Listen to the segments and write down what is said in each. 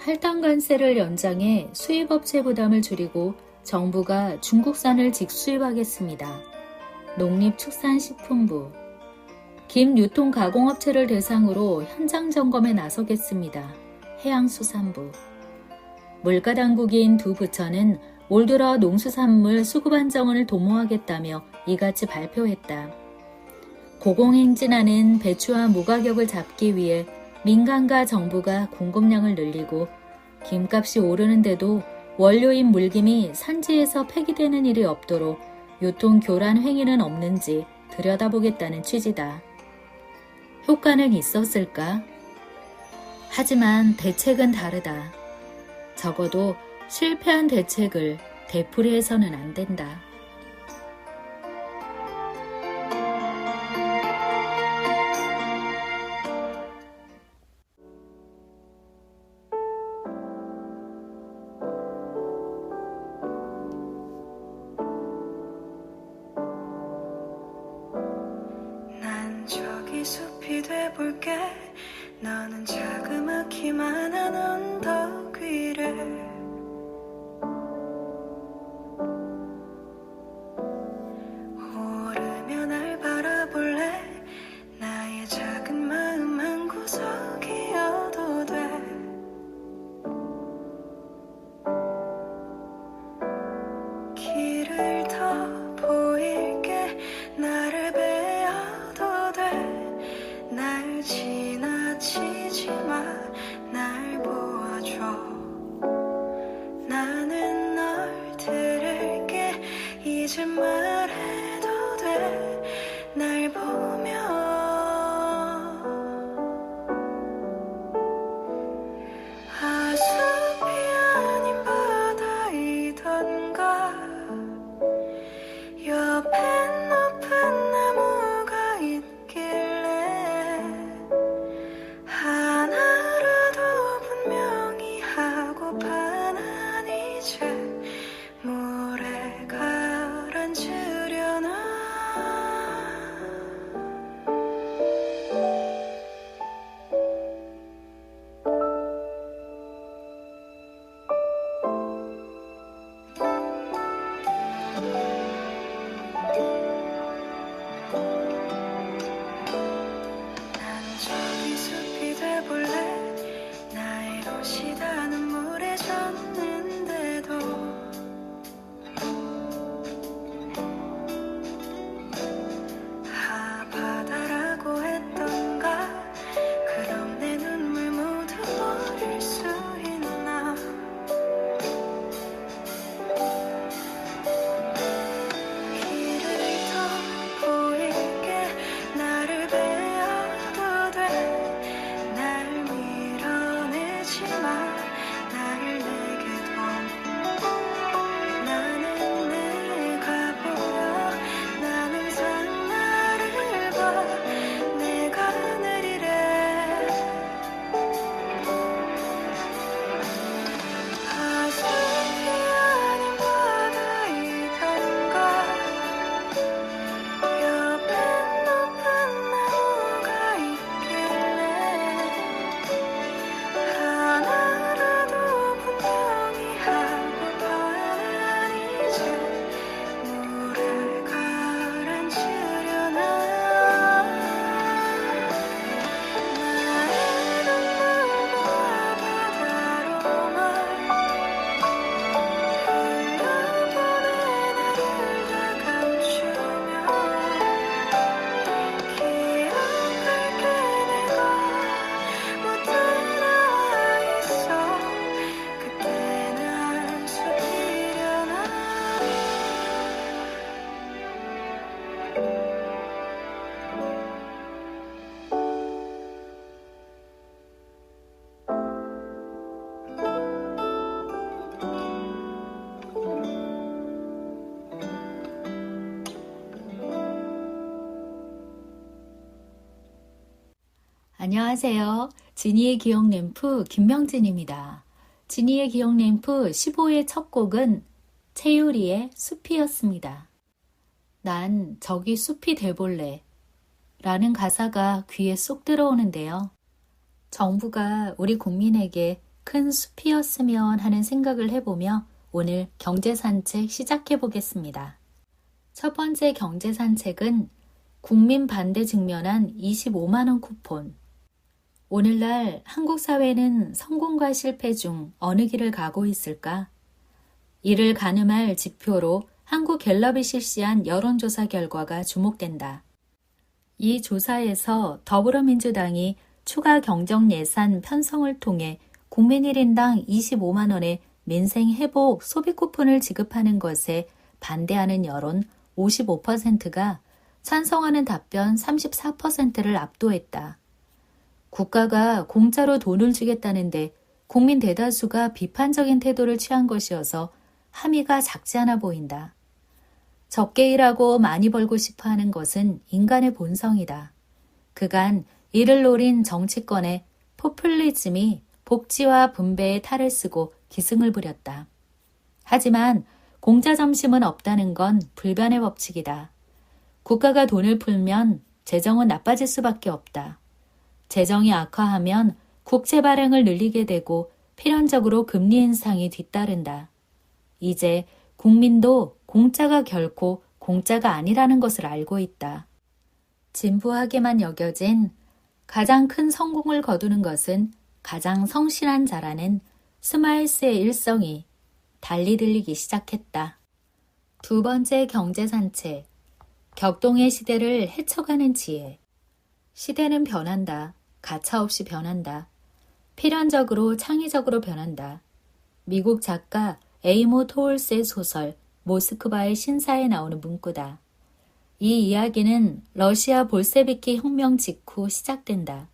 할당 관세를 연장해 수입업체 부담을 줄이고 정부가 중국산을 직수입하겠습니다. 농림축산식품부 김유통가공업체를 대상으로 현장 점검에 나서겠습니다. 해양수산부 물가당국인 두 부처는 올 들어 농수산물 수급안정을 도모하겠다며 이같이 발표했다. 고공행진하는 배추와 무 가격을 잡기 위해 민간과 정부가 공급량을 늘리고 김값이 오르는데도 원료인 물김이 산지에서 폐기되는 일이 없도록 유통 교란 행위는 없는지 들여다보겠다는 취지다. 효과는 있었을까? 하지만 대책은 다르다. 적어도 실패한 대책을 되풀이해서는 안 된다. 저기 숲이 돼볼게. 너는 자그마키만한 언덕 위를 오르며 날 바라볼래. 나의 작은 마음 한 구석이어도 돼. 길을 더 보일게. 나를 날 지나치지 마. 날 보아줘. 나는 널 들을게. 이제 말해도 돼. 날 보며 숲이 아닌 바다이던가. 옆엔 높은 나무가 있길래 하나라도 분명히 하고파. 난 이제 물에 가라앉으려나. 저기 숲이 돼볼래. 나의 옷이 다 눈물에 젖는데도 바다라고 했던가. 그럼 내 눈물 모두 버릴 수 있나. 길을 더 보일게. 나를 날 밀어내지 마. 나를 내게 둬. 나는 내가 보여. 난 항상 나를 봐. 내가 내리래. 숲이 아닌 바다이던가. 옆엔 높은 나무가 있길래 하나라도 분명히 하고파. 난 이제 물에 가라앉으려나. 나의 눈물과 바다로만 흘려보내. 나를 다 감추며 기억할게. 내가 못 따라와 있어. 그때 날 숨기려나. 안녕하세요. 지니의 기억 램프 김명진입니다. 지니의 기억 램프 15회 첫 곡은 채유리의 숲이었습니다. 난 저기 숲이 돼볼래 라는 가사가 귀에 쏙 들어오는데요. 정부가 우리 국민에게 큰 숲이었으면 하는 생각을 해보며 오늘 경제산책 시작해 보겠습니다. 첫 번째 경제산책은 국민 반대 직면한 25만원 쿠폰. 오늘날 한국 사회는 성공과 실패 중 어느 길을 가고 있을까? 이를 가늠할 지표로 한국갤럽이 실시한 여론조사 결과가 주목된다. 이 조사에서 더불어민주당이 추가 경정 예산 편성을 통해 국민 1인당 25만 원의 민생 회복 소비 쿠폰을 지급하는 것에 반대하는 여론 55%가 찬성하는 답변 34%를 압도했다. 국가가 공짜로 돈을 주겠다는데 국민 대다수가 비판적인 태도를 취한 것이어서 함의가 작지 않아 보인다. 적게 일하고 많이 벌고 싶어 하는 것은 인간의 본성이다. 그간 이를 노린 정치권의 포퓰리즘이 복지와 분배에 탈을 쓰고 기승을 부렸다. 하지만 공짜 점심은 없다는 건 불변의 법칙이다. 국가가 돈을 풀면 재정은 나빠질 수밖에 없다. 재정이 악화하면 국채 발행을 늘리게 되고 필연적으로 금리 인상이 뒤따른다. 이제 국민도 공짜가 결코 공짜가 아니라는 것을 알고 있다. 진부하게만 여겨진 가장 큰 성공을 거두는 것은 가장 성실한 자라는 스마일스의 일성이 달리 들리기 시작했다. 두 번째 경제산책, 격동의 시대를 헤쳐가는 지혜. 시대는 변한다. 가차없이 변한다. 필연적으로 창의적으로 변한다. 미국 작가 에이모 토울스의 소설 모스크바의 신사에 나오는 문구다. 이 이야기는 러시아 볼세비키 혁명 직후 시작된다.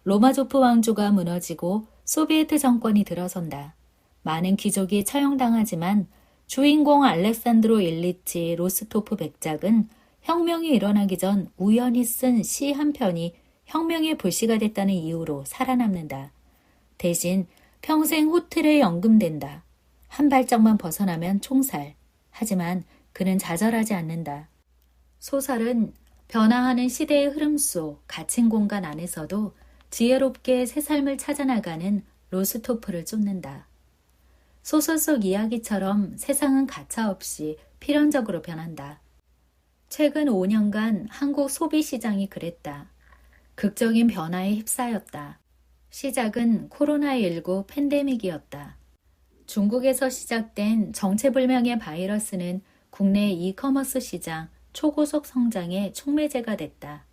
로마조프 왕조가 무너지고 소비에트 정권이 들어선다. 많은 귀족이 처형당하지만 주인공 알렉산드로 일리치 로스토프 백작은 혁명이 일어나기 전 우연히 쓴 시 한 편이 혁명의 불씨가 됐다는 이유로 살아남는다. 대신 평생 호텔에 연금된다. 한 발짝만 벗어나면 총살. 하지만 그는 좌절하지 않는다. 소설은 변화하는 시대의 흐름 속 갇힌 공간 안에서도 지혜롭게 새 삶을 찾아나가는 로스토프를 쫓는다. 소설 속 이야기처럼 세상은 가차없이 필연적으로 변한다. 최근 5년간 한국 소비시장이 그랬다. 극적인 변화에 휩싸였다. 시작은 코로나19 팬데믹이었다. 중국에서 시작된 정체불명의 바이러스는 국내 이커머스 시장 초고속 성장의 촉매제가 됐다.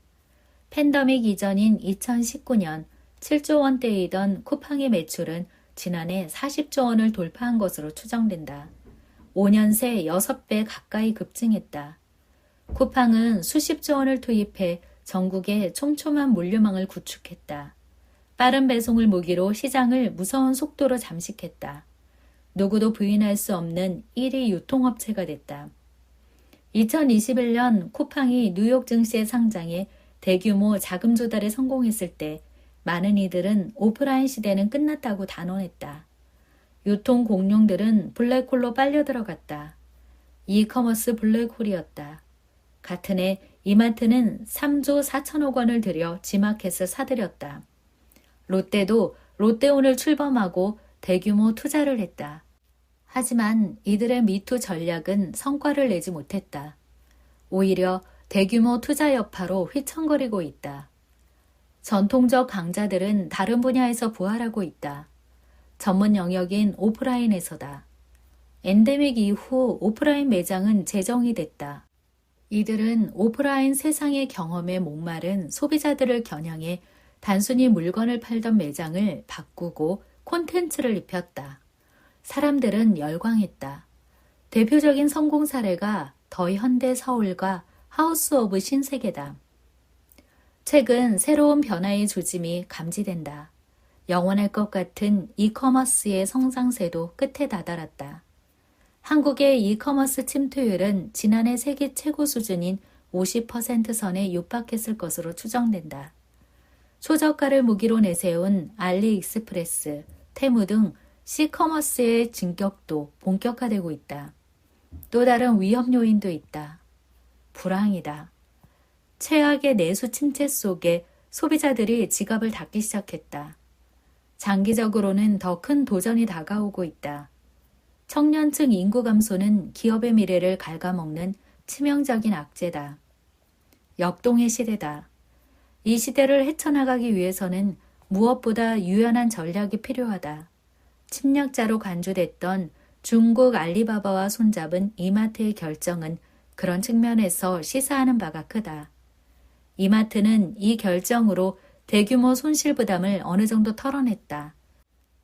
팬데믹 이전인 2019년 7조 원대이던 쿠팡의 매출은 지난해 40조 원을 돌파한 것으로 추정된다. 5년 새 6배 가까이 급증했다. 쿠팡은 수십조 원을 투입해 전국에 촘촘한 물류망을 구축했다. 빠른 배송을 무기로 시장을 무서운 속도로 잠식했다. 누구도 부인할 수 없는 1위 유통업체가 됐다. 2021년 쿠팡이 뉴욕 증시에 상장해 대규모 자금 조달에 성공했을 때 많은 이들은 오프라인 시대는 끝났다고 단언했다. 유통 공룡들은 블랙홀로 빨려 들어갔다. 이커머스 블랙홀이었다. 같은 해 이마트는 3조 4천억 원을 들여 지마켓을 사들였다. 롯데도 롯데온을 출범하고 대규모 투자를 했다. 하지만 이들의 미투 전략은 성과를 내지 못했다. 오히려 대규모 투자 여파로 휘청거리고 있다. 전통적 강자들은 다른 분야에서 부활하고 있다. 전문 영역인 오프라인에서다. 엔데믹 이후 오프라인 매장은 재정이 됐다. 이들은 오프라인 세상의 경험에 목마른 소비자들을 겨냥해 단순히 물건을 팔던 매장을 바꾸고 콘텐츠를 입혔다. 사람들은 열광했다. 대표적인 성공 사례가 더 현대 서울과 하우스 오브 신세계다. 최근 새로운 변화의 조짐이 감지된다. 영원할 것 같은 이커머스의 성장세도 끝에 다다랐다. 한국의 이커머스 침투율은 지난해 세계 최고 수준인 50% 선에 육박했을 것으로 추정된다. 초저가를 무기로 내세운 알리익스프레스, 테무 등 C커머스의 진격도 본격화되고 있다. 또 다른 위험 요인도 있다. 불황이다. 최악의 내수 침체 속에 소비자들이 지갑을 닫기 시작했다. 장기적으로는 더 큰 도전이 다가오고 있다. 청년층 인구 감소는 기업의 미래를 갉아먹는 치명적인 악재다. 역동의 시대다. 이 시대를 헤쳐나가기 위해서는 무엇보다 유연한 전략이 필요하다. 침략자로 간주됐던 중국 알리바바와 손잡은 이마트의 결정은 그런 측면에서 시사하는 바가 크다. 이마트는 이 결정으로 대규모 손실 부담을 어느 정도 털어냈다.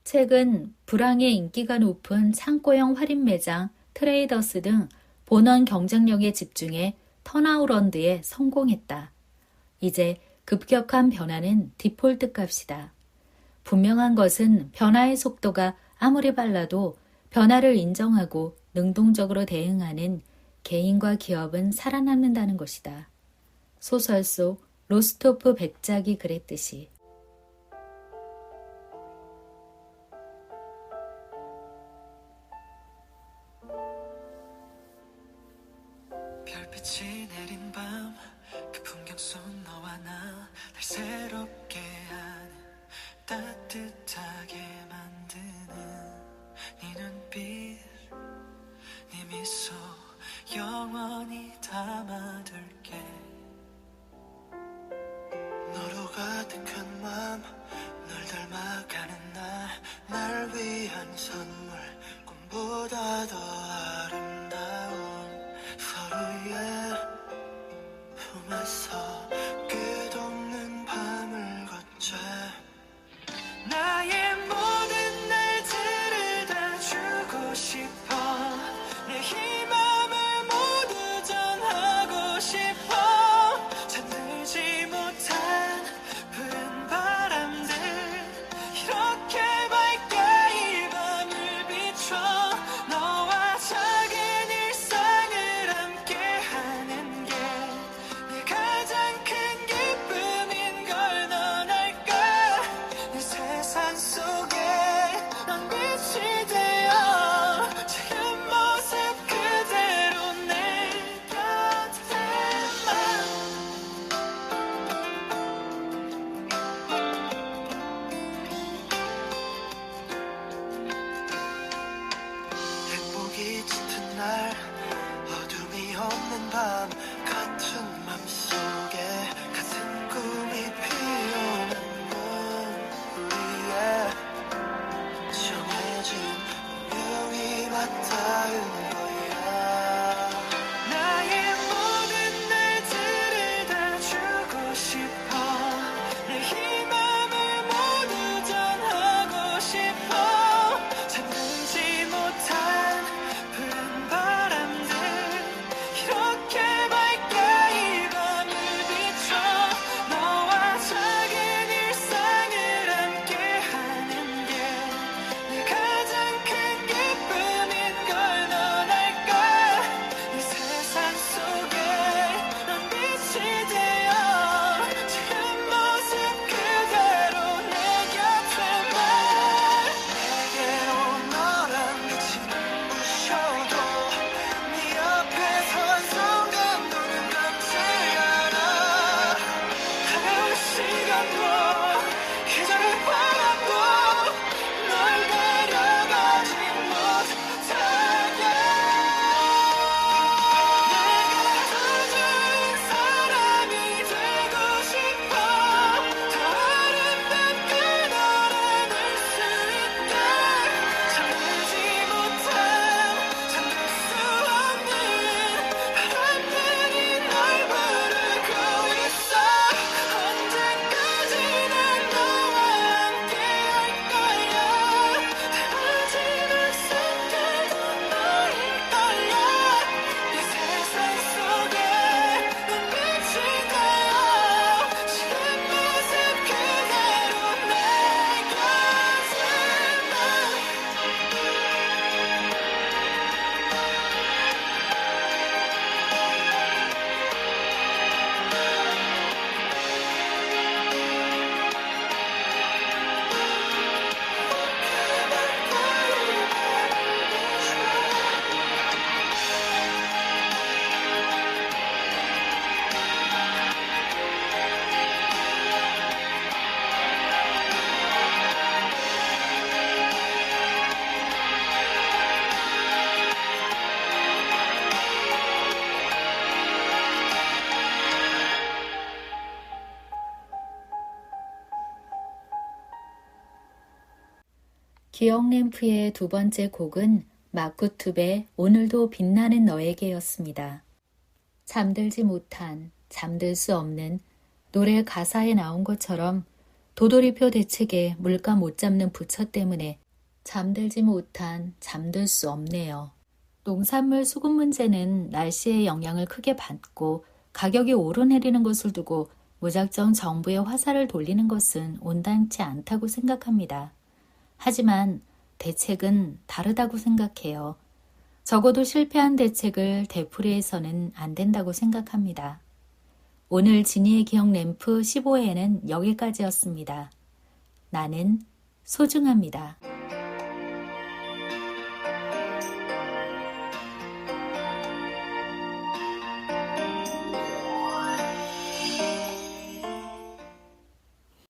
최근 불황의 인기가 높은 창고형 할인 매장 트레이더스 등 본원 경쟁력에 집중해 턴아우런드에 성공했다. 이제 급격한 변화는 디폴트 값이다. 분명한 것은 변화의 속도가 아무리 빨라도 변화를 인정하고 능동적으로 대응하는 개인과 기업은 살아남는다는 것이다. 소설 속 로스토프 백작이 그랬듯이. 별빛이 내린 밤 그 풍경 속 너와 나 날 새롭게 하는 따뜻하게 만드는 네 눈빛 네 미소 영원히 담아둘게 너로 가득한 맘 널 닮아가는 날 위한 선물 꿈보다 더 아름다운 서로의 품에서 끝없는 밤을 걷자 나의 모든 날들을 다 주고 싶어 내 이 맘을 모두 전하고 싶어 잠들지 못한 푸른 바람들 이렇게 밝게 이 밤을 비춰 너와 작은 일상을 함께하는 게 내 가장 큰 기쁨인 걸 넌 알까 내 세상 속 기억 램프의 두 번째 곡은 마쿠투베 오늘도 빛나는 너에게였습니다. 잠들지 못한, 잠들 수 없는 노래 가사에 나온 것처럼 도돌이표 대책에 물가 못 잡는 부처 때문에 잠들지 못한, 잠들 수 없네요. 농산물 수급 문제는 날씨의 영향을 크게 받고 가격이 오르내리는 것을 두고 무작정 정부의 화살을 돌리는 것은 온당치 않다고 생각합니다. 하지만 대책은 다르다고 생각해요. 적어도 실패한 대책을 되풀이해서는 안 된다고 생각합니다. 오늘 지니의 기억 램프 15회는 여기까지였습니다. 나는 소중합니다.